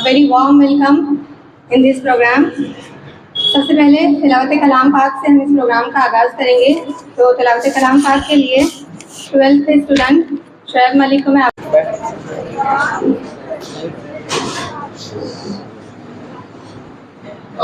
very warm welcome in this program. सबसे पहले तिलावत कलाम पाक से हम इस प्रोग्राम का आगाज़ करेंगे। तो तिलावत कलाम पाक के लिए 12th के स्टूडेंट शुएब मलिक को मैं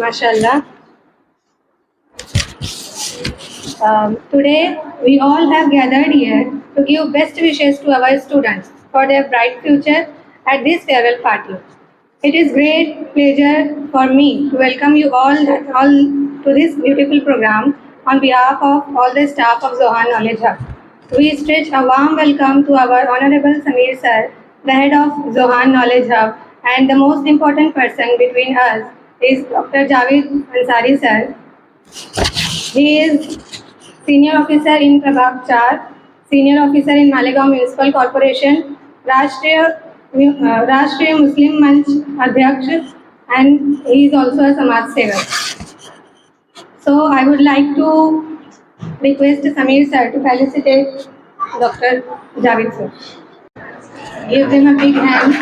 MashaAllah. Today we all have gathered here to give best wishes to our students for their bright future at this farewell party. It is great pleasure for me to welcome you all to this beautiful program on behalf of all the staff of Zohan Knowledge Hub. We stretch a warm welcome to our Honorable Sameer Sir, the head of Zohan Knowledge Hub, and the most important person between us is Dr. Javed Ansari Sir. He is Senior Officer in Prabhag 4, Senior Officer in Malegaon Municipal Corporation, Rashtriya Muslim Manch Adhyaksh, and he is also a Samaj Sevak. So I would like to request Sameer Sir to felicitate Dr. Javed Sir. Give them a big hand.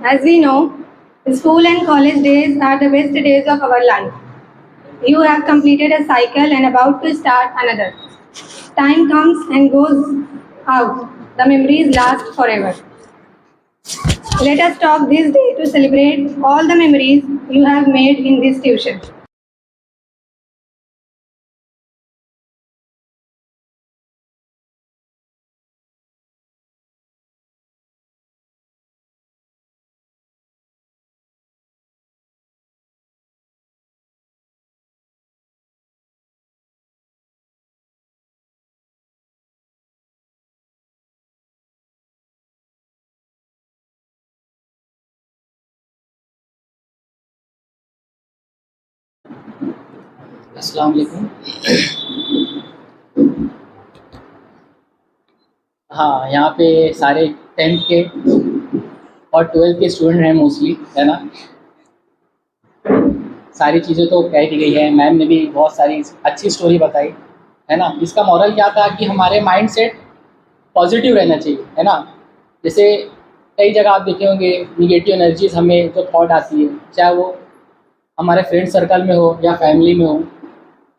As we know, school and college days are the best days of our life. You have completed a cycle and about to start another. Time comes and goes out. The memories last forever. Let us talk this day to celebrate all the memories you have made in this tuition. अस्सलाम वालेकुम। हाँ, यहाँ पे सारे 10th के और 12th के student हैं मोस्टली, है ना। सारी चीज़ें तो कह दी गई है, मैम ने भी बहुत सारी अच्छी स्टोरी बताई, है ना। इसका मॉरल क्या था कि हमारे माइंड सेट पॉजिटिव रहना चाहिए, है ना। जैसे कई जगह आप देखे होंगे निगेटिव एनर्जीज हमें जो थॉट आती है, चाहे वो हमारे फ्रेंड सर्कल में हो या फैमिली में हो,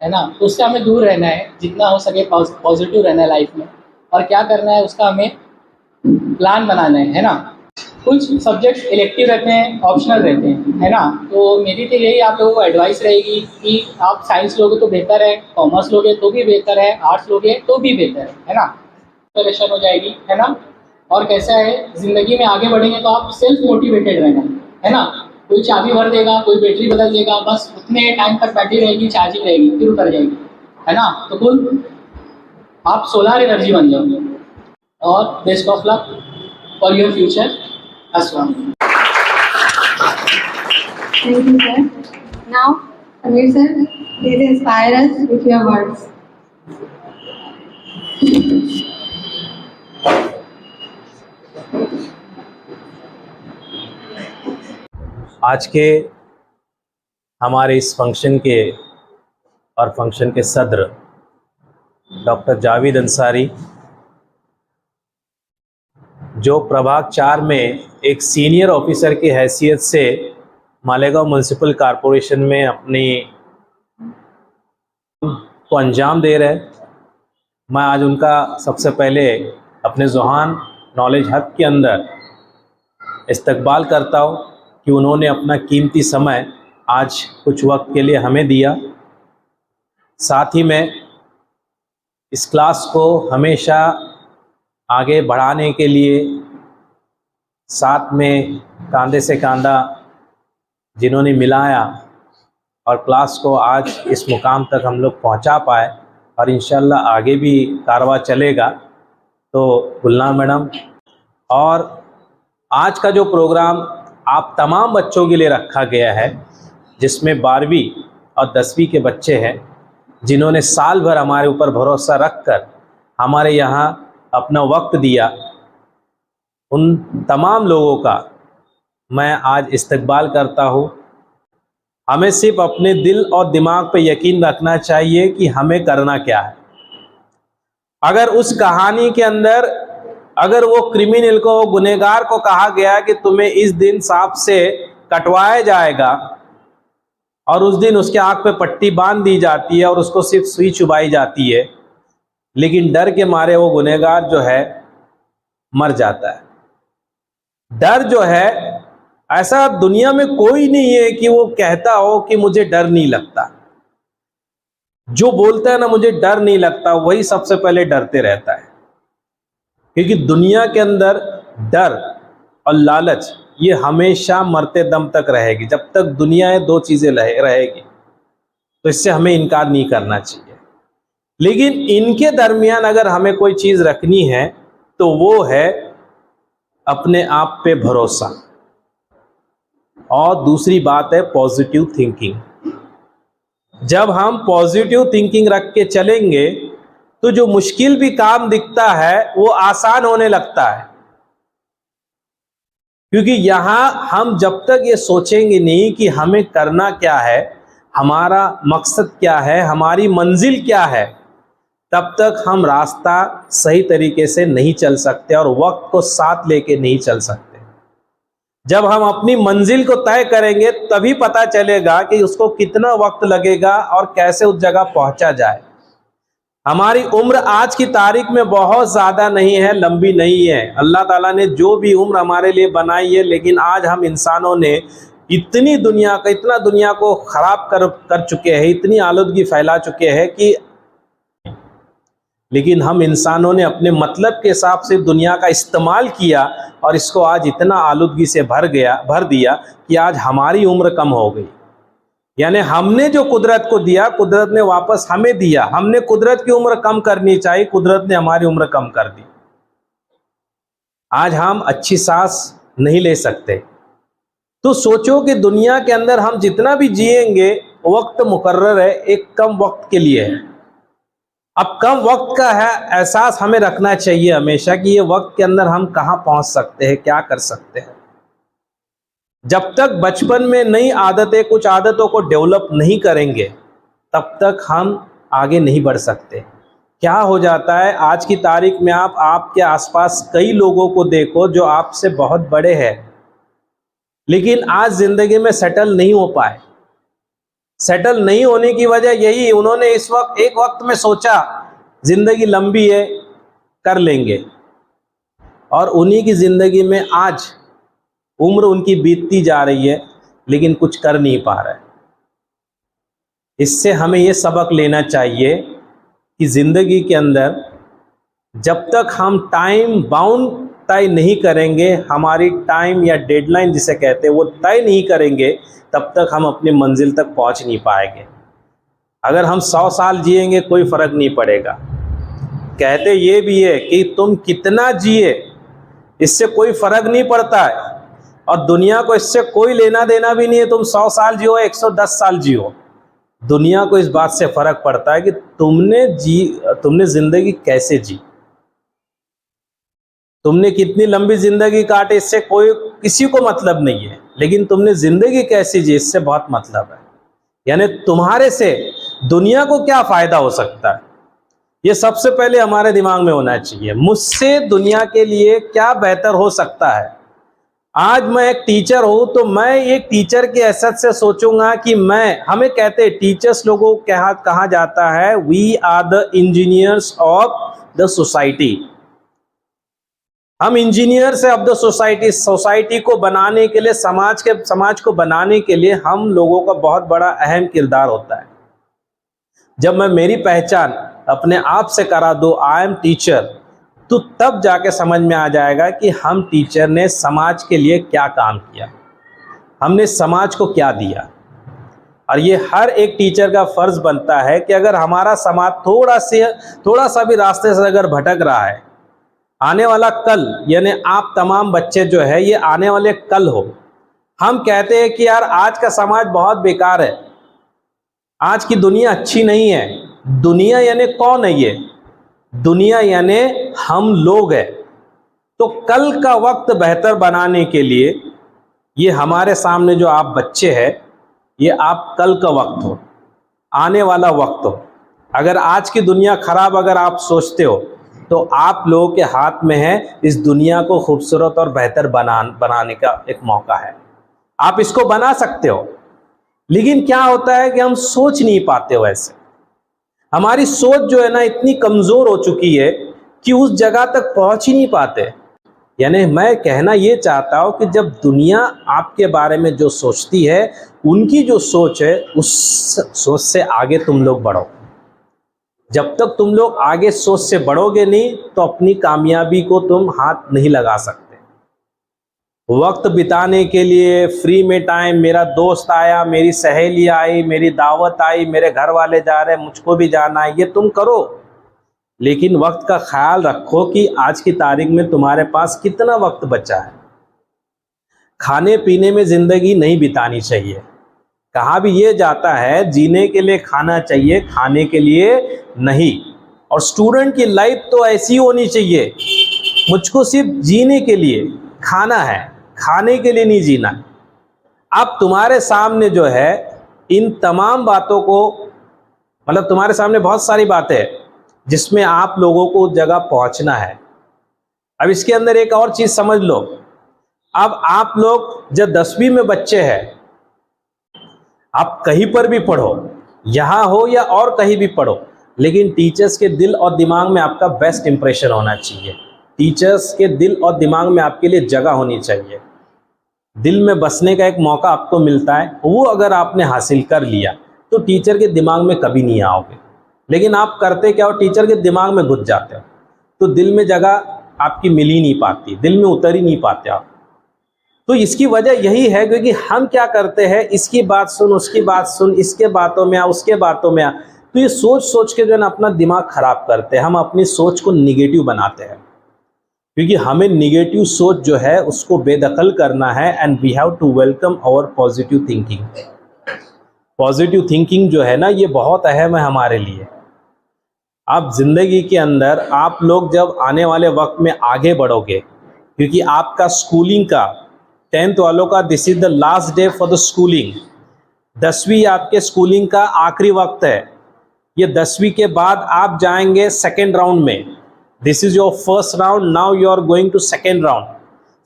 है ना, तो उससे हमें दूर रहना है, जितना हो सके पॉजिटिव रहना है लाइफ में। और क्या करना है उसका हमें प्लान बनाना है ना। कुछ सब्जेक्ट्स इलेक्टिव रहते हैं, ऑप्शनल रहते हैं, है ना। तो मेरी तो यही आप लोगों को एडवाइस रहेगी कि आप साइंस लोगे तो बेहतर है, कॉमर्स लोगे तो भी बेहतर है, आर्ट्स लोगे तो भी बेहतर है ना। प्रिपरेशन हो जाएगी, है ना। और कैसा है, ज़िंदगी में आगे बढ़ेंगे तो आप सेल्फ मोटिवेटेड रहना, है ना। कोई चाबी भर देगा, कोई बैटरी बदल देगा, बस उतने टाइम तक बैटरी रहेगी, चार्जिंग रहेगी, फिर उतर जाएगी, है ना। तो कुल आप सोलर एनर्जी बन जाओगे। और best of luck for your future. अस्सलाम। Thank you, sir. Now, Sameer sir, please inspire us with your words. आज के हमारे इस फंक्शन के और फंक्शन के सदर डॉक्टर जावेद अंसारी, जो प्रभाग 4 में एक सीनियर ऑफिसर की हैसियत से मालेगांव म्यूनसिपल कॉरपोरेशन में अपनी को अंजाम दे रहे हैं। मैं आज उनका सबसे पहले अपने ज़ोहान नॉलेज हब के अंदर इस्तकबाल करता हूँ कि उन्होंने अपना कीमती समय आज कुछ वक्त के लिए हमें दिया। साथ ही मैं इस क्लास को हमेशा आगे बढ़ाने के लिए साथ में कंधे से कंधा जिन्होंने मिलाया और क्लास को आज इस मुकाम तक हम लोग पहुंचा पाए, और इंशाल्लाह आगे भी कारवां चलेगा। तो गुलनार मैडम और आज का जो प्रोग्राम आप तमाम बच्चों के लिए रखा गया है, जिसमें 12वीं और 10वीं के बच्चे हैं, जिन्होंने साल भर हमारे ऊपर भरोसा रखकर हमारे यहाँ अपना वक्त दिया, उन तमाम लोगों का मैं आज इस्तकबाल करता हूँ। हमें सिर्फ अपने दिल और दिमाग पे यकीन रखना चाहिए कि हमें करना क्या है। अगर उस कहानी के अंदर अगर वो क्रिमिनल को, गुनहगार को कहा गया कि तुम्हें इस दिन सांप से कटवाया जाएगा और उस दिन उसके आँख पे पट्टी बांध दी जाती है और उसको सिर्फ सुई चुभाई जाती है, लेकिन डर के मारे वो गुनहगार जो है मर जाता है। डर जो है, ऐसा दुनिया में कोई नहीं है कि वो कहता हो कि मुझे डर नहीं लगता। जो बोलता है ना मुझे डर नहीं लगता, वही सबसे पहले डरते रहता है। क्योंकि दुनिया के अंदर डर और लालच ये हमेशा मरते दम तक रहेगी। जब तक दुनिया है दो चीज़ें रहेगी, तो इससे हमें इनकार नहीं करना चाहिए। लेकिन इनके दरमियान अगर हमें कोई चीज़ रखनी है तो वो है अपने आप पे भरोसा, और दूसरी बात है पॉजिटिव थिंकिंग। जब हम पॉजिटिव थिंकिंग रख के चलेंगे तो जो मुश्किल भी काम दिखता है वो आसान होने लगता है। क्योंकि यहाँ हम जब तक ये सोचेंगे नहीं कि हमें करना क्या है, हमारा मकसद क्या है, हमारी मंजिल क्या है, तब तक हम रास्ता सही तरीके से नहीं चल सकते और वक्त को साथ लेके नहीं चल सकते। जब हम अपनी मंजिल को तय करेंगे तभी पता चलेगा कि उसको कितना वक्त लगेगा और कैसे उस जगह पहुंचा जाए। हमारी उम्र आज की तारीख में बहुत ज़्यादा नहीं है, लंबी नहीं है। अल्लाह ताला ने जो भी उम्र हमारे लिए बनाई है, लेकिन आज हम इंसानों ने इतना दुनिया को ख़राब कर चुके हैं, इतनी आलूदगी फैला चुके हैं कि लेकिन हम इंसानों ने अपने मतलब के हिसाब से दुनिया का इस्तेमाल किया और इसको आज इतना आलूदगी से भर दिया कि आज हमारी उम्र कम हो गई। यानी हमने जो कुदरत को दिया, कुदरत ने वापस हमें दिया। हमने कुदरत की उम्र कम करनी चाहिए, कुदरत ने हमारी उम्र कम कर दी। आज हम अच्छी सांस नहीं ले सकते। तो सोचो कि दुनिया के अंदर हम जितना भी जिएंगे, वक्त मुकर्रर है, एक कम वक्त के लिए है। अब कम वक्त का है एहसास हमें रखना चाहिए हमेशा कि ये वक्त के अंदर हम कहाँ पहुँच सकते हैं, क्या कर सकते हैं। जब तक बचपन में नई आदतें, कुछ आदतों को डेवलप नहीं करेंगे, तब तक हम आगे नहीं बढ़ सकते। क्या हो जाता है आज की तारीख में, आप आपके आसपास कई लोगों को देखो जो आपसे बहुत बड़े हैं, लेकिन आज ज़िंदगी में सेटल नहीं हो पाए। सेटल नहीं होने की वजह यही, उन्होंने एक वक्त में सोचा ज़िंदगी लंबी है, कर लेंगे, और उन्हीं की ज़िंदगी में आज उम्र उनकी बीतती जा रही है लेकिन कुछ कर नहीं पा रहे। इससे हमें ये सबक लेना चाहिए कि ज़िंदगी के अंदर जब तक हम टाइम बाउंड तय नहीं करेंगे, हमारी टाइम या डेडलाइन जिसे कहते हैं वो तय नहीं करेंगे, तब तक हम अपनी मंजिल तक पहुंच नहीं पाएंगे। अगर हम 100 साल जिएंगे कोई फ़र्क नहीं पड़ेगा। कहते ये भी है कि तुम कितना जिए इससे कोई फ़र्क नहीं पड़ता है, और दुनिया को इससे कोई लेना देना भी नहीं है। तुम 100 साल जियो, 110 साल जियो, दुनिया को इस बात से फ़र्क पड़ता है कि तुमने ज़िंदगी कैसे जी, तुमने कितनी लंबी ज़िंदगी काटे, इससे किसी को मतलब नहीं है, लेकिन तुमने ज़िंदगी कैसी जी इससे बहुत मतलब है। यानी तुम्हारे से दुनिया को क्या फ़ायदा हो सकता है, ये सबसे पहले हमारे दिमाग में होना चाहिए। मुझसे दुनिया के लिए क्या बेहतर हो सकता है। आज मैं एक टीचर हूँ तो मैं एक टीचर की हैसियत से सोचूंगा कि हमें कहते हैं टीचर्स लोगों को कहा जाता है we are the engineers of the society. हम इंजीनियर्स ऑफ द सोसाइटी को बनाने के लिए, समाज को बनाने के लिए हम लोगों का बहुत बड़ा अहम किरदार होता है। जब मैं मेरी पहचान अपने आप से करा दूँ आई एम टीचर, तो तब जाके समझ में आ जाएगा कि हम टीचर ने समाज के लिए क्या काम किया, हमने समाज को क्या दिया। और ये हर एक टीचर का फ़र्ज़ बनता है कि अगर हमारा समाज थोड़ा सा भी रास्ते से अगर भटक रहा है आने वाला कल, यानी आप तमाम बच्चे जो है ये आने वाले कल हो। हम कहते हैं कि यार आज का समाज बहुत बेकार है, आज की दुनिया अच्छी नहीं है। दुनिया यानी कौन है? ये दुनिया यानी हम लोग हैं। तो कल का वक्त बेहतर बनाने के लिए ये हमारे सामने जो आप बच्चे हैं, ये आप कल का वक्त हो, आने वाला वक्त हो। अगर आज की दुनिया खराब अगर आप सोचते हो तो आप लोगों के हाथ में है इस दुनिया को खूबसूरत और बेहतर बनाने का एक मौका है। आप इसको बना सकते हो, लेकिन क्या होता है कि हम सोच नहीं पाते हो। ऐसे हमारी सोच जो है ना इतनी कमज़ोर हो चुकी है कि उस जगह तक पहुंच ही नहीं पाते। यानी मैं कहना ये चाहता हूँ कि जब दुनिया आपके बारे में जो सोचती है, उनकी जो सोच है उस सोच से आगे तुम लोग बढ़ो। जब तक तुम लोग आगे सोच से बढ़ोगे नहीं तो अपनी कामयाबी को तुम हाथ नहीं लगा सकते। वक्त बिताने के लिए फ्री में टाइम, मेरा दोस्त आया, मेरी सहेली आई, मेरी दावत आई, मेरे घर वाले जा रहे हैं, मुझको भी जाना है, ये तुम करो। लेकिन वक्त का ख्याल रखो कि आज की तारीख में तुम्हारे पास कितना वक्त बचा है। खाने पीने में ज़िंदगी नहीं बितानी चाहिए। कहा भी ये जाता है जीने के लिए खाना चाहिए, खाने के लिए नहीं। और स्टूडेंट की लाइफ तो ऐसी होनी चाहिए, मुझको सिर्फ जीने के लिए खाना है, खाने के लिए नहीं जीना। अब तुम्हारे सामने जो है इन तमाम बातों को, मतलब तुम्हारे सामने बहुत सारी बातें हैं जिसमें आप लोगों को उस जगह पहुंचना है। अब इसके अंदर एक और चीज़ समझ लो। अब आप लोग जब 10वीं में बच्चे हैं, आप कहीं पर भी पढ़ो, यहाँ हो या और कहीं भी पढ़ो, लेकिन टीचर्स के दिल और दिमाग में आपका बेस्ट इंप्रेशन होना चाहिए। टीचर्स के दिल और दिमाग में आपके लिए जगह होनी चाहिए। दिल में बसने का एक मौका आपको मिलता है, वो अगर आपने हासिल कर लिया तो टीचर के दिमाग में कभी नहीं आओगे। लेकिन आप करते क्या हो, टीचर के दिमाग में घुस जाते हो, तो दिल में जगह आपकी मिल ही नहीं पाती, दिल में उतर ही नहीं पाते आप। तो इसकी वजह यही है क्योंकि हम क्या करते हैं, इसकी बात सुन, उसकी बात सुन, इसके बातों में आ, उसके बातों में आ, तो ये सोच सोच के जो है ना अपना दिमाग खराब करते हैं। हम अपनी सोच को निगेटिव बनाते हैं, क्योंकि हमें निगेटिव सोच जो है उसको बेदखल करना है। And we have to welcome our positive thinking. Positive thinking जो है ना ये बहुत अहम है हमारे लिए। आप ज़िंदगी के अंदर आप लोग जब आने वाले वक्त में आगे बढ़ोगे, क्योंकि आपका स्कूलिंग का 10th वालों का this is the last day for the schooling. 10वीं आपके स्कूलिंग का आखिरी वक्त है। ये 10वीं के बाद आप जाएंगे सेकेंड राउंड में। This is your first round, now you are going to second round.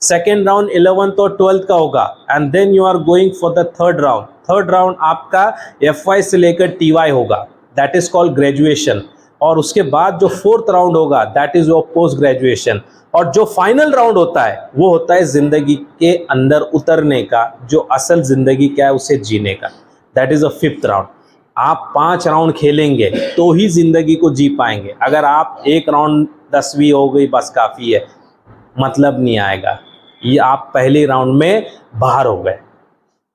Second round 11th और 12th का होगा and then you are going for the third round. Third round आपका FY से लेकर TY होगा, that is called graduation. और उसके बाद जो 4th राउंड होगा that is your post graduation. और जो फाइनल राउंड होता है वो होता है ज़िंदगी के अंदर उतरने का, जो असल ज़िंदगी क्या है उसे जीने का, that is a 5th round. आप 5 राउंड खेलेंगे तो ही ज़िंदगी को जी पाएंगे। अगर आप एक राउंड 10वीं हो गई बस काफ़ी है, मतलब नहीं आएगा। ये आप पहले राउंड में बाहर हो गए।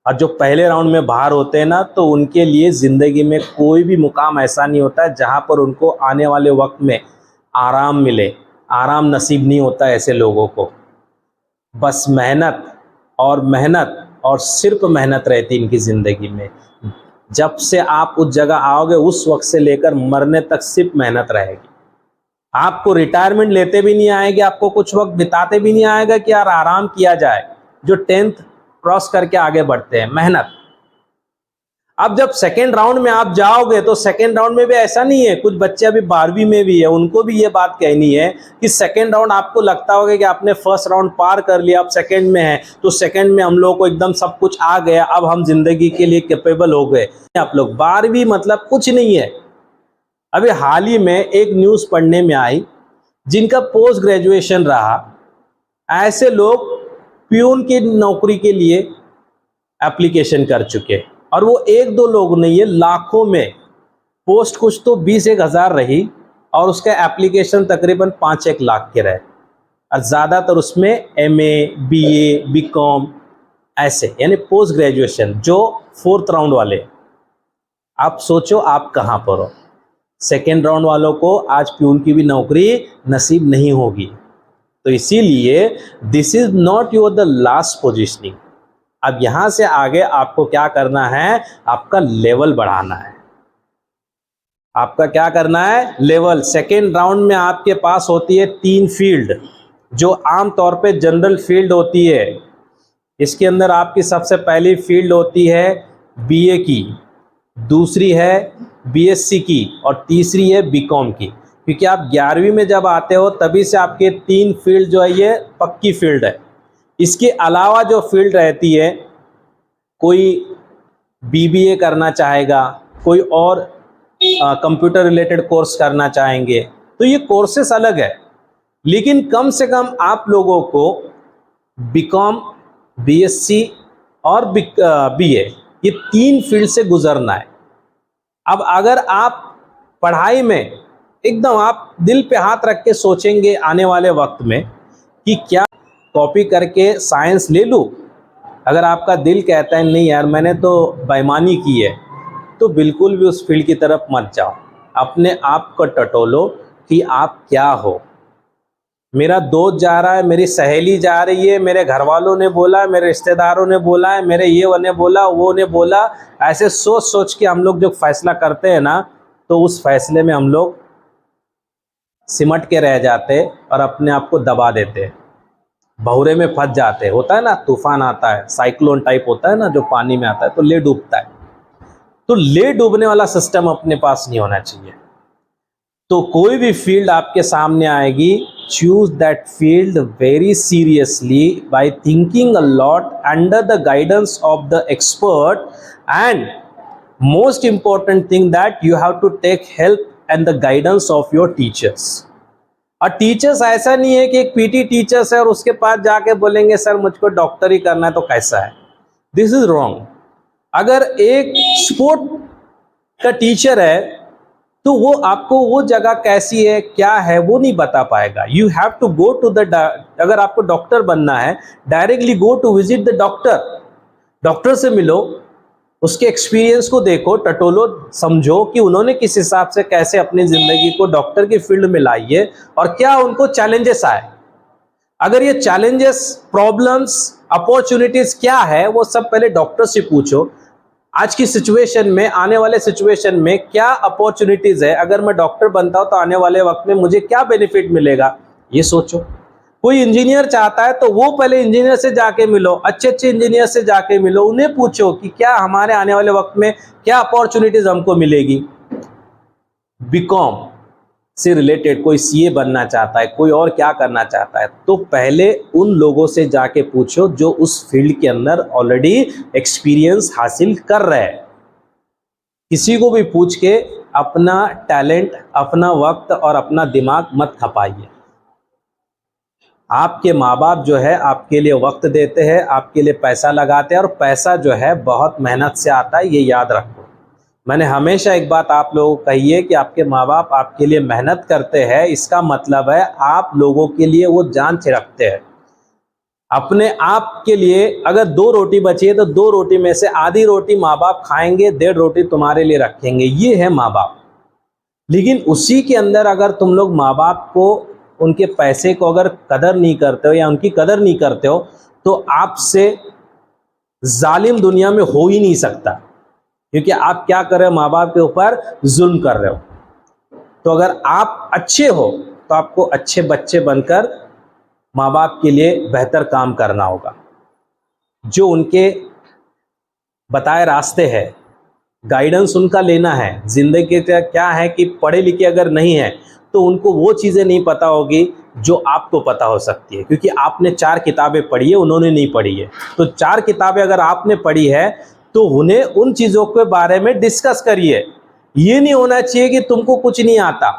और जो पहले राउंड में बाहर होते हैं ना, तो उनके लिए ज़िंदगी में कोई भी मुकाम ऐसा नहीं होता है जहाँ पर उनको आने वाले वक्त में आराम मिले। आराम नसीब नहीं होता ऐसे लोगों को। बस मेहनत और सिर्फ मेहनत रहती इनकी ज़िंदगी में। जब से आप उस जगह आओगे उस वक्त से लेकर मरने तक सिर्फ मेहनत रहेगी। आपको रिटायरमेंट लेते भी नहीं आएगी, आपको कुछ वक्त बिताते भी नहीं आएगा कि यार आराम किया जाए। जो 10th क्रॉस करके आगे बढ़ते हैं, मेहनत। अब जब सेकेंड राउंड में आप जाओगे तो सेकेंड राउंड में भी ऐसा नहीं है, कुछ बच्चे अभी 12वीं में भी है, उनको भी ये बात कहनी है कि सेकेंड राउंड आपको लगता होगा कि आपने फर्स्ट राउंड पार कर लिया, अब सेकेंड में है, तो सेकेंड में हम लोगों को एकदम सब कुछ आ गया, अब हम जिंदगी के लिए कैपेबल हो गए। आप लोग 12वीं मतलब कुछ नहीं है। अभी हाल ही में एक न्यूज़ पढ़ने में आई, जिनका पोस्ट ग्रेजुएशन रहा, ऐसे लोग प्यून की नौकरी के लिए एप्लीकेशन कर चुके, और वो 1-2 लोग नहीं है, लाखों में। पोस्ट कुछ तो 20-1 हज़ार रही और उसका एप्लीकेशन तकरीबन 5-1 लाख के रहे, और ज़्यादातर उसमें MA, BA, BCom ऐसे, यानी पोस्ट ग्रेजुएशन जो 4th राउंड वाले। आप सोचो आप कहाँ पर हो। सेकेंड राउंड वालों को आज प्यून की भी नौकरी नसीब नहीं होगी। तो इसीलिए this is not your the last positioning. अब यहां से आगे आपको क्या करना है, आपका लेवल बढ़ाना है। आपका क्या करना है, लेवल। सेकेंड राउंड में आपके पास होती है 3 फील्ड, जो आमतौर पे जनरल फील्ड होती है। इसके अंदर आपकी सबसे पहली फील्ड होती है बीए की, दूसरी है बीएससी की और तीसरी है बीकॉम की। क्योंकि आप 11वीं में जब आते हो तभी से आपके 3 फील्ड जो है ये पक्की फील्ड है। इसके अलावा जो फील्ड रहती है, कोई बीबीए करना चाहेगा, कोई और कंप्यूटर रिलेटेड कोर्स करना चाहेंगे, तो ये कोर्सेस अलग है। लेकिन कम से कम आप लोगों को बीकॉम, बीएससी और बीए, ये 3 फील्ड से गुजरना है। अब अगर आप पढ़ाई में एकदम आप दिल पे हाथ रख के सोचेंगे आने वाले वक्त में कि क्या कॉपी करके साइंस ले लूँ, अगर आपका दिल कहता है नहीं यार मैंने तो बेईमानी की है, तो बिल्कुल भी उस फील्ड की तरफ मत जाओ। अपने आप को टटोलो कि आप क्या हो। मेरा दोस्त जा रहा है, मेरी सहेली जा रही है, मेरे घर वालों ने बोला, मेरे रिश्तेदारों ने बोला है, मेरे ये ने बोला, वो ने बोला, ऐसे सोच सोच के हम लोग जो फैसला करते हैं ना, तो उस फैसले में हम लोग सिमट के रह जाते और अपने आप को दबा देते, भंवरे में फंस जाते। होता है ना, तूफान आता है, साइक्लोन टाइप होता है ना, जो पानी में आता है तो ले डूबता है। तो ले डूबने वाला सिस्टम अपने पास नहीं होना चाहिए। तो कोई भी फील्ड आपके सामने आएगी, choose that field very seriously by thinking a lot under the guidance of the expert, and most important thing that you have to take help and the guidance of your teachers. और teachers ऐसा नहीं है कि एक PT teachers है और उसके पास जाके बोलेंगे सर मुझको डॉक्टर ही करना है, तो कैसा है? This is wrong. अगर एक स्पोर्ट का टीचर है तो वो आपको वो जगह कैसी है, क्या है, वो नहीं बता पाएगा। You have to go to the, अगर आपको डॉक्टर बनना है, directly go to visit the doctor. Doctor से मिलो, उसके एक्सपीरियंस को देखो, टटोलो, समझो कि उन्होंने किस हिसाब से कैसे अपनी जिंदगी को डॉक्टर की फील्ड में लाई है और क्या उनको चैलेंजेस आए। अगर ये चैलेंजेस, प्रॉब्लम्स, अपॉर्चुनिटीज क्या है, वो सब पहले डॉक्टर से पूछो। आज की सिचुएशन में, आने वाले सिचुएशन में क्या अपॉर्चुनिटीज है, अगर मैं डॉक्टर बनता हूं तो आने वाले वक्त में मुझे क्या बेनिफिट मिलेगा, ये सोचो। कोई इंजीनियर चाहता है तो वो पहले इंजीनियर से जाके मिलो, अच्छे अच्छे इंजीनियर से जाके मिलो, उन्हें पूछो कि क्या हमारे आने वाले वक्त में क्या अपॉर्चुनिटीज हमको मिलेगी। बीकॉम से रिलेटेड कोई सीए बनना चाहता है, कोई और क्या करना चाहता है, तो पहले उन लोगों से जाके पूछो जो उस फील्ड के अंदर ऑलरेडी एक्सपीरियंस हासिल कर रहे हैं। किसी को भी पूछ के अपना टैलेंट, अपना वक्त और अपना दिमाग मत खपाइए। आपके माँ बाप जो है आपके लिए वक्त देते हैं, आपके लिए पैसा लगाते हैं, और पैसा जो है बहुत मेहनत से आता है, ये याद रखो। मैंने हमेशा एक बात आप लोगों को कही है कि आपके माँ बाप आपके लिए मेहनत करते हैं, इसका मतलब है आप लोगों के लिए वो जान छिड़कते हैं। अपने आप के लिए अगर 2 रोटी बची है तो 2 रोटी में से आधी रोटी माँ बाप खाएंगे, 1.5 रोटी तुम्हारे लिए रखेंगे, ये है माँ बाप। लेकिन उसी के अंदर अगर तुम लोग माँ बाप को, उनके पैसे को अगर कदर नहीं करते हो या उनकी कदर नहीं करते हो, तो आपसे जालिम दुनिया में हो ही नहीं सकता। क्योंकि आप क्या कर रहे हो, माँ बाप के ऊपर जुल्म कर रहे हो। तो अगर आप अच्छे हो तो आपको अच्छे बच्चे बनकर माँ बाप के लिए बेहतर काम करना होगा। जो उनके बताए रास्ते हैं, गाइडेंस उनका लेना है। जिंदगी क्या है कि पढ़े लिखे अगर नहीं है तो उनको वो चीज़ें नहीं पता होगी जो आपको पता हो सकती है, क्योंकि आपने 4 किताबें पढ़ी है, उन्होंने नहीं पढ़ी है। तो 4 किताबें अगर आपने पढ़ी है तो उन्हें उन चीज़ों के बारे में डिस्कस करिए। ये नहीं होना चाहिए कि तुमको कुछ नहीं आता।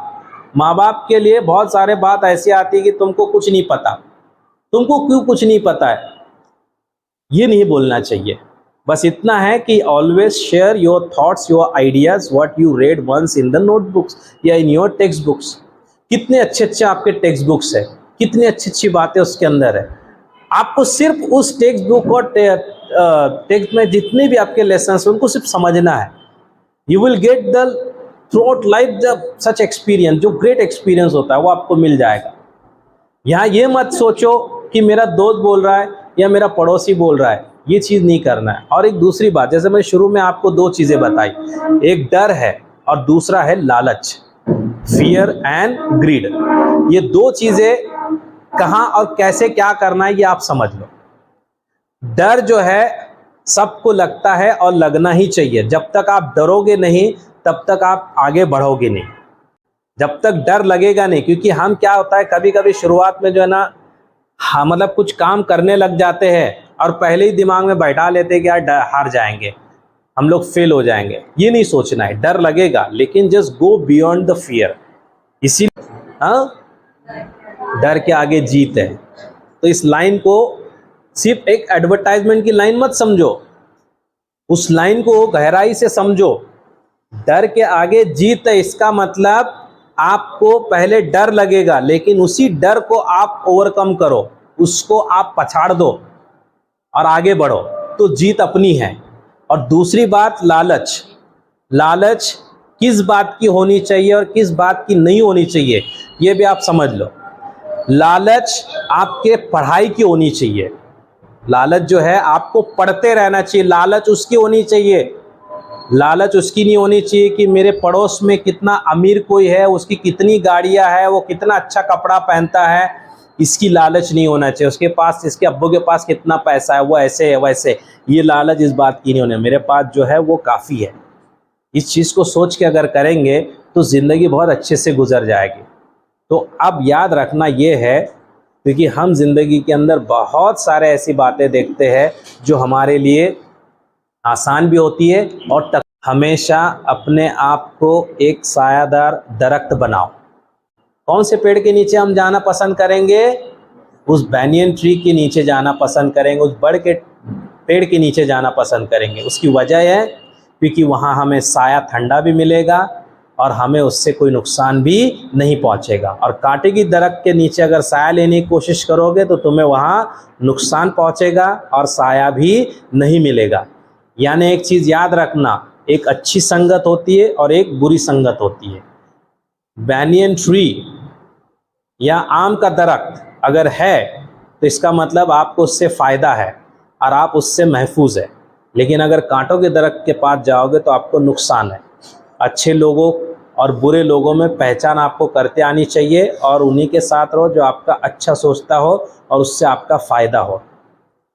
माँ बाप के लिए बहुत सारे बात ऐसी आती है कि तुमको कुछ नहीं पता, तुमको क्यों कुछ नहीं पता है, ये नहीं बोलना चाहिए। बस इतना है कि always share your thoughts, your ideas, what you read once in the notebooks या इन योर टेक्स्ट बुक्स। कितने अच्छे अच्छे आपके टेक्स्ट बुक्स है, कितनी अच्छी अच्छी बातें उसके अंदर है। आपको सिर्फ उस टेक्स्ट बुक और टेक्स्ट में जितने भी आपके लेसन हैं उनको सिर्फ समझना है। You will get the through out life the such experience, जो ग्रेट एक्सपीरियंस होता है वो आपको मिल जाएगा। यहाँ ये मत सोचो कि मेरा दोस्त बोल रहा है या मेरा पड़ोसी बोल रहा है, ये चीज़ नहीं करना है। और एक दूसरी बात, जैसे मैं शुरू में आपको दो चीज़ें बताई, एक डर है और दूसरा है लालच, फियर एंड ग्रीड। ये दो चीज़ें कहाँ और कैसे क्या करना है ये आप समझ लो। डर जो है सबको लगता है और लगना ही चाहिए। जब तक आप डरोगे नहीं तब तक आप आगे बढ़ोगे नहीं, जब तक डर लगेगा नहीं। क्योंकि हम क्या होता है, कभी कभी शुरुआत में जो है ना, हाँ मतलब कुछ काम करने लग जाते हैं और पहले ही दिमाग में बैठा लेते हैं कि यार हार जाएंगे, हम लोग फेल हो जाएंगे। ये नहीं सोचना है, डर लगेगा लेकिन just go beyond the fear. इसी डर के आगे जीत है। तो इस लाइन को सिर्फ एक एडवर्टाइजमेंट की लाइन मत समझो, उस लाइन को गहराई से समझो। डर के आगे जीत है, इसका मतलब आपको पहले डर लगेगा लेकिन उसी डर को आप ओवरकम करो, उसको आप पछाड़ दो और आगे बढ़ो, तो जीत अपनी है। और दूसरी बात, लालच। लालच किस बात की होनी चाहिए और किस बात की नहीं होनी चाहिए ये भी आप समझ लो। लालच आपके पढ़ाई की होनी चाहिए, लालच जो है आपको पढ़ते रहना चाहिए, लालच उसकी होनी चाहिए। लालच उसकी नहीं होनी चाहिए कि मेरे पड़ोस में कितना अमीर कोई है, उसकी कितनी गाड़ियां है, वो कितना अच्छा कपड़ा पहनता है, इसकी लालच नहीं होना चाहिए। उसके पास, इसके अब्बू के पास कितना पैसा है, वो ऐसे है वैसे, ये लालच इस बात की नहीं होनी। मेरे पास जो है वो काफ़ी है। इस चीज़ को सोच के अगर करेंगे तो ज़िंदगी बहुत अच्छे से गुजर जाएगी। तो अब याद रखना ये है, क्योंकि हम ज़िंदगी के अंदर बहुत सारे ऐसी बातें देखते हैं जो हमारे लिए आसान भी होती है और हमेशा अपने आप को एक सायादार दरख्त बनाओ। कौन से पेड़ के नीचे हम जाना पसंद करेंगे? उस बैनियन ट्री के नीचे जाना पसंद करेंगे, उस बड़ के पेड़ के नीचे जाना पसंद करेंगे। उसकी वजह है क्योंकि वहाँ हमें साया ठंडा भी मिलेगा और हमें उससे कोई नुकसान भी नहीं पहुँचेगा। और कांटे की दरख्त के नीचे अगर साया लेने की कोशिश करोगे तो तुम्हें वहाँ नुकसान पहुँचेगा और साया भी नहीं मिलेगा। यानी एक चीज़ याद रखना, एक अच्छी संगत होती है और एक बुरी संगत होती है। बैनियन ट्री या आम का दरख्त अगर है तो इसका मतलब आपको उससे फ़ायदा है और आप उससे महफूज है। लेकिन अगर कांटों के दरख्त के पास जाओगे तो आपको नुकसान है। अच्छे लोगों और बुरे लोगों में पहचान आपको करते आनी चाहिए और उन्हीं के साथ रहो जो आपका अच्छा सोचता हो और उससे आपका फ़ायदा हो।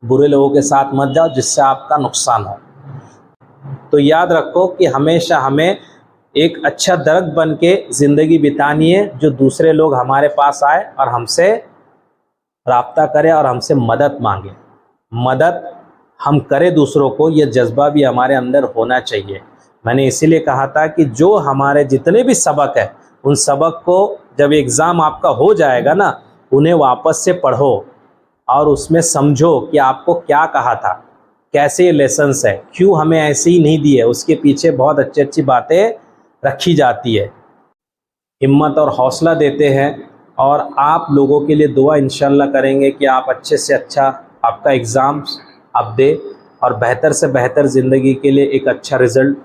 बुरे लोगों के साथ मत जाओ जिससे आपका नुकसान हो। तो याद रखो कि हमेशा हमें एक अच्छा दरख्त बन के ज़िंदगी बितानी है, जो दूसरे लोग हमारे पास आए और हमसे राब्ता करें और हमसे मदद मांगे। मदद हम करें दूसरों को, ये जज्बा भी हमारे अंदर होना चाहिए। मैंने इसीलिए कहा था कि जो हमारे जितने भी सबक है, उन सबक को जब एग्ज़ाम आपका हो जाएगा ना, उन्हें वापस से पढ़ो और उसमें समझो कि आपको क्या कहा था, कैसे ये लेसन्स है, क्यों हमें ऐसे ही नहीं दिए, उसके पीछे बहुत अच्छी अच्छी बातें रखी जाती है। हिम्मत और हौसला देते हैं और आप लोगों के लिए दुआ इंशाल्लाह करेंगे कि आप अच्छे से अच्छा आपका एग्ज़ाम आप दे और बेहतर से बेहतर ज़िंदगी के लिए एक अच्छा रिज़ल्ट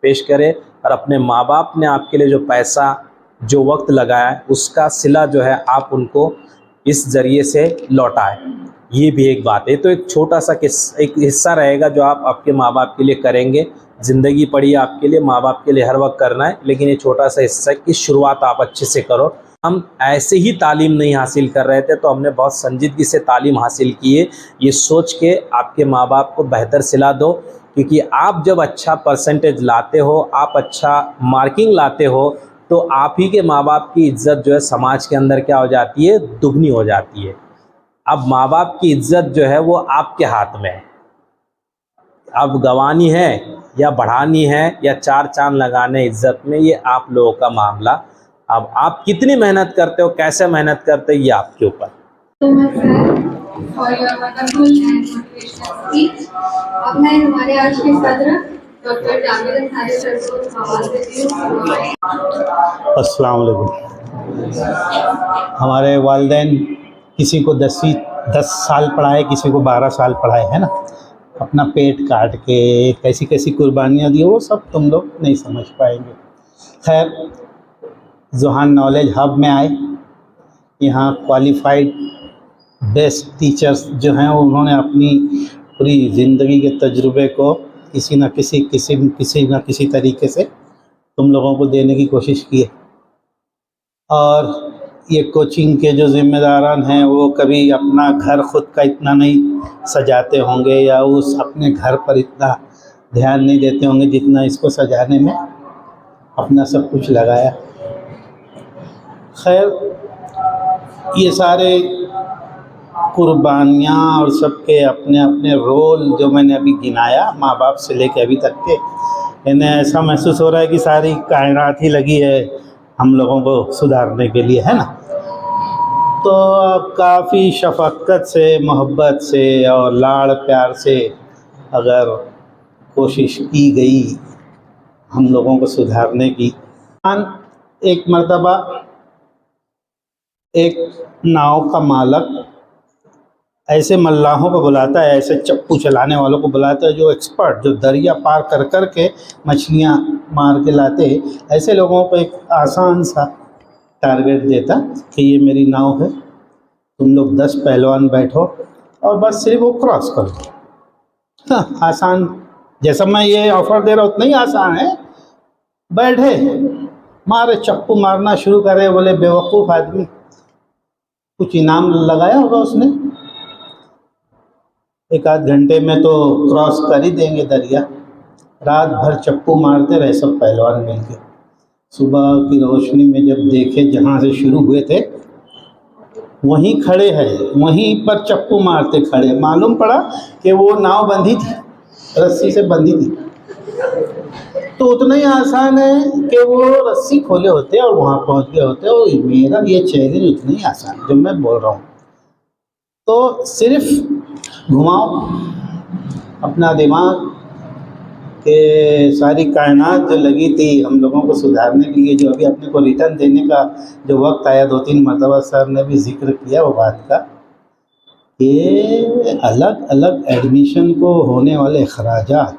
पेश करें और अपने माँ बाप ने आपके लिए जो पैसा, जो वक्त लगाया है, उसका सिला जो है आप उनको इस ज़रिए से लौटाएं। ये भी एक बात है। तो एक छोटा सा एक हिस्सा रहेगा जो आप आपके माँ बाप के लिए करेंगे। ज़िंदगी पड़ी आपके लिए, माँ बाप के लिए हर वक्त करना है, लेकिन ये छोटा सा हिस्सा की शुरुआत आप अच्छे से करो। हम ऐसे ही तालीम नहीं हासिल कर रहे थे, तो हमने बहुत संजीदगी से तालीम हासिल की है। ये सोच के आपके माँ बाप को बेहतर सिला दो, क्योंकि आप जब अच्छा परसेंटेज लाते हो, आप अच्छा मार्किंग लाते हो, तो आप ही के माँ बाप की इज़्ज़त जो है समाज के अंदर क्या हो जाती है, दुगनी हो जाती है। अब माँ बाप की इज़्ज़त जो है वो आपके हाथ में है। अब गंवानी है या बढ़ानी है या चार चांद लगाने इज़्ज़त में, ये आप लोगों का मामला। अब आप कितनी मेहनत करते हो, कैसे मेहनत करते हो, ये आपके ऊपर। So much sir for your wonderful and motivational speech. अब मैं हमारे आज के सदर डॉक्टर जावेद अंसारी सर को सवाल देती हूँ। अस्सलाम वालेकुम। हमारे वालिदैन किसी को 10 साल पढ़ाए, किसी को 12 साल पढ़ाए, है ना। अपना पेट काट के कैसी कैसी कुर्बानियाँ दी, वो सब तुम लोग नहीं समझ पाएंगे। खैर, ज़ोहान नॉलेज हब में आए, यहाँ क्वालिफाइड बेस्ट टीचर्स जो हैं उन्होंने अपनी पूरी ज़िंदगी के तजुर्बे को किसी न किसी तरीके से तुम लोगों को देने की कोशिश की है। और ये कोचिंग के जो ज़िम्मेदारान हैं वो कभी अपना घर खुद का इतना नहीं सजाते होंगे या उस अपने घर पर इतना ध्यान नहीं देते होंगे जितना इसको सजाने में अपना सब कुछ लगाया। खैर, ये सारे कुर्बानियाँ और सबके अपने अपने रोल जो मैंने अभी गिनाया माँ बाप से लेके अभी तक के, इन्हें ऐसा महसूस हो रहा है कि सारी कायनात ही लगी है हम लोगों को सुधारने के लिए, है ना। तो काफ़ी शफ़क़त से, मोहब्बत से और लाड़ प्यार से अगर कोशिश की गई हम लोगों को सुधारने की। एक मर्तबा एक नाव का मालक ऐसे मल्लाहों को बुलाता है, ऐसे चप्पू चलाने वालों को बुलाता है जो एक्सपर्ट, जो दरिया पार कर कर के मछलियाँ मार के लाते हैं, ऐसे लोगों को एक आसान सा टारगेट देता कि ये मेरी नाव है, तुम लोग 10 पहलवान बैठो और बस सिर्फ वो क्रॉस करो। हाँ, आसान, जैसा मैं ये ऑफ़र दे रहा हूँ उतना ही आसान है। बैठे, मारे, चप्पू मारना शुरू करे। बोले बेवकूफ़ आदमी, कुछ इनाम लगाया होगा उसने, 1 आध घंटे में तो क्रॉस कर ही देंगे दरिया। रात भर चप्पू मारते रहे सब पहलवान मिलके। सुबह की रोशनी में जब देखे जहाँ से शुरू हुए थे वहीं खड़े हैं, वहीं पर चप्पू मारते खड़े, मालूम पड़ा कि वो नाव बंधी थी, रस्सी से बंधी थी। तो उतना ही आसान है कि वो रस्सी खोले होते और वहाँ पहुँच गए होते। और मेरा ये चैलेंज उतना ही आसान जो मैं बोल रहा हूँ। तो सिर्फ घुमाओ अपना दिमाग कि सारी कायनात जो लगी थी हम लोगों को सुधारने के लिए, जो अभी अपने को रिटर्न देने का जो वक्त आया, 2-3 मरतबा सर ने भी जिक्र किया वो बात का, कि अलग अलग एडमिशन को होने वाले अखराजात,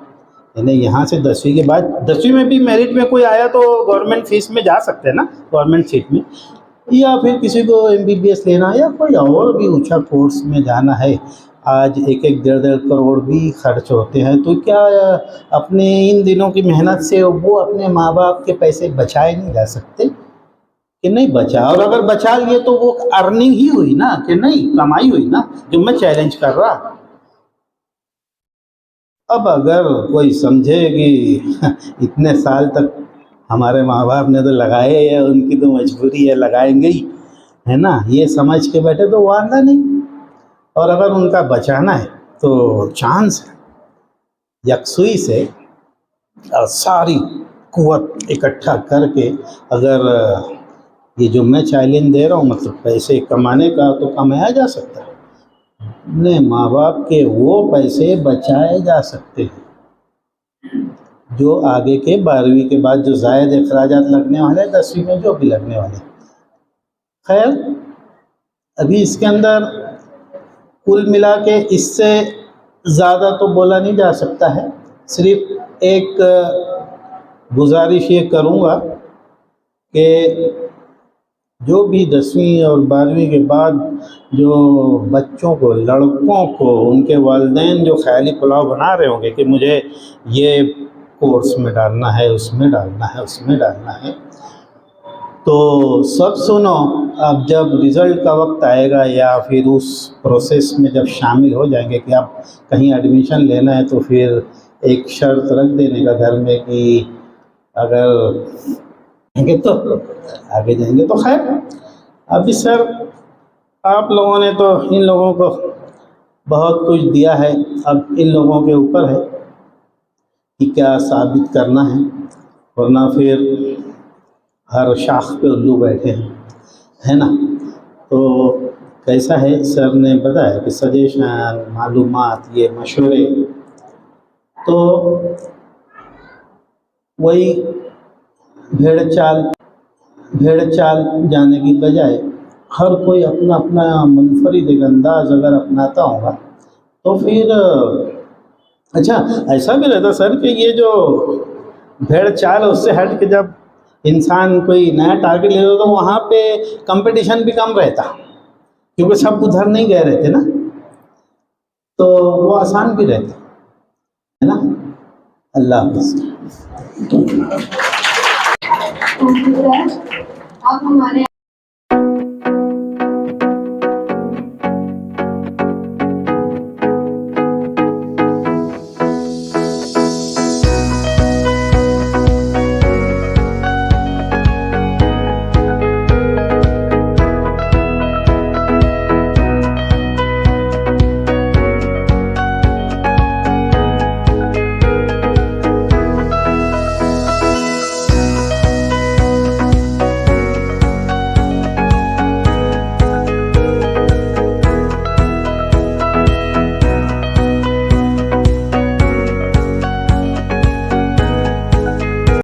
यानी यहाँ से 10वीं के बाद, 10वीं में भी मेरिट में कोई आया तो गवर्नमेंट फीस में जा सकते हैं ना, गवर्नमेंट सीट में, या फिर किसी को MBBS लेना या कोई और भी ऊंचा कोर्स में जाना है, आज 1-1 डेढ़ करोड़ भी खर्च होते हैं। तो क्या अपने इन दिनों की मेहनत से वो अपने माँ बाप के पैसे बचाए नहीं जा सकते कि नहीं बचा? और अगर बचा लिए तो वो अर्निंग ही हुई ना, कि नहीं कमाई हुई ना, जो मैं चैलेंज कर रहा। अब अगर कोई समझे कि इतने साल तक हमारे माँ बाप ने तो लगाए है, उनकी तो मजबूरी है, लगाएंगे ही, है ना, ये समझ के बैठे तो वादा नहीं। और अगर उनका बचाना है तो चांस है यकसुई से और सारी कुव्वत इकट्ठा करके, अगर ये जो मैं चैलेंज दे रहा हूँ मतलब पैसे कमाने का, तो कमाया जा सकता है। अपने माँ बाप के वो पैसे बचाए जा सकते हैं जो आगे के 12वीं के बाद जो ज़ायद अखराजात लगने वाले, 10वीं में जो भी लगने वाले। खैर, अभी इसके अंदर कुल मिला के इससे ज़्यादा तो बोला नहीं जा सकता है। सिर्फ एक गुजारिश ये करूँगा कि जो भी 10वीं और 12वीं के बाद जो बच्चों को, लड़कों को, उनके वालिदैन जो ख़याली पुलाव बना रहे होंगे कि मुझे ये कोर्स में डालना है, उसमें डालना है, उसमें डालना है, तो सब सुनो, अब जब रिज़ल्ट का वक्त आएगा या फिर उस प्रोसेस में जब शामिल हो जाएंगे कि आप कहीं एडमिशन लेना है, तो फिर एक शर्त रख देने का घर में कि अगर जाएंगे तो आगे जाएंगे। तो खैर, अभी सर आप लोगों ने तो इन लोगों को बहुत कुछ दिया है, अब इन लोगों के ऊपर है कि क्या साबित करना है, वरना फिर हर शाख पे उल्लू बैठे हैं, है ना। तो कैसा है, सर ने बताया कि सजेशन, मालूमात, ये मशवरे, तो वही भेड़ चाल जाने की बजाय हर कोई अपना अपना मुनफरिद एक अंदाज़ अगर अपनाता होगा तो फिर अच्छा ऐसा भी रहता सर कि ये जो भेड़ चाल है उससे हट के जब इंसान कोई नया टारगेट ले तो वहाँ पे कंपटीशन भी कम रहता, क्योंकि सब उधर नहीं गए रहते ना, तो वो आसान भी रहता है ना। अल्लाह हाफ़िज़। आप हमारे